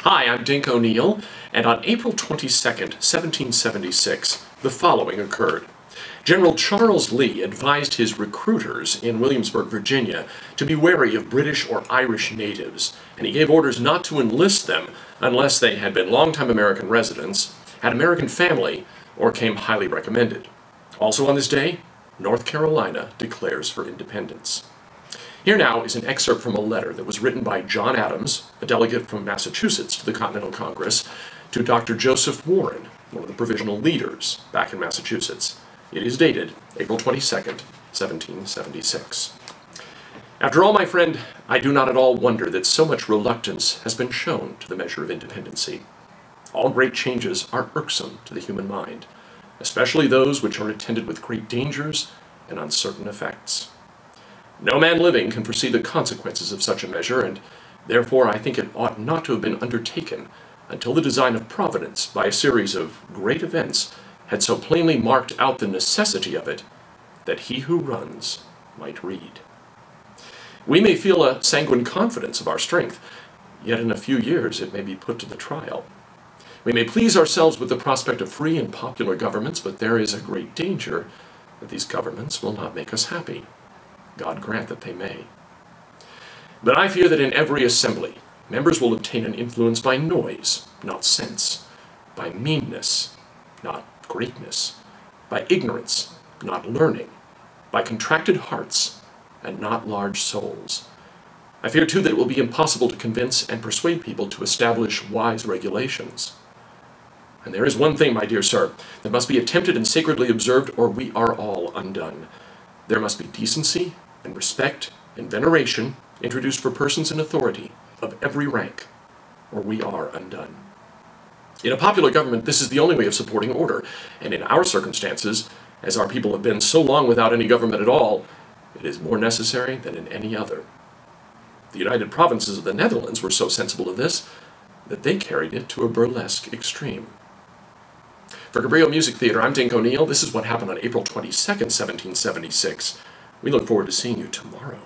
Hi, I'm Dink O'Neill, and on April 22nd, 1776, the following occurred. General Charles Lee advised his recruiters in Williamsburg, Virginia, to be wary of British or Irish natives, and he gave orders not to enlist them unless they had been longtime American residents, had American family, or came highly recommended. Also on this day, North Carolina declares for independence. Here now is an excerpt from a letter that was written by John Adams, a delegate from Massachusetts to the Continental Congress, to Dr. Joseph Warren, one of the provisional leaders back in Massachusetts. It is dated April 22nd, 1776. After all, my friend, I do not at all wonder that so much reluctance has been shown to the measure of independency. All great changes are irksome to the human mind, especially those which are attended with great dangers and uncertain effects. No man living can foresee the consequences of such a measure, and therefore I think it ought not to have been undertaken until the design of Providence, by a series of great events, had so plainly marked out the necessity of it, that he who runs might read. We may feel a sanguine confidence of our strength, yet in a few years it may be put to the trial. We may please ourselves with the prospect of free and popular governments, but there is a great danger that these governments will not make us happy. God grant that they may. But I fear that in every assembly, members will obtain an influence by noise, not sense, by meanness, not greatness, by ignorance, not learning, by contracted hearts, and not large souls. I fear, too, that it will be impossible to convince and persuade people to establish wise regulations. And there is one thing, my dear sir, that must be attempted and sacredly observed, or we are all undone. There must be decency and respect and veneration introduced for persons in authority of every rank, or we are undone. In a popular government, this is the only way of supporting order, and in our circumstances, as our people have been so long without any government at all, it is more necessary than in any other. The United Provinces of the Netherlands were so sensible of this that they carried it to a burlesque extreme. For Cabrillo Music Theatre, I'm Dink O'Neill. This is what happened on April 22nd, 1776. We look forward to seeing you tomorrow.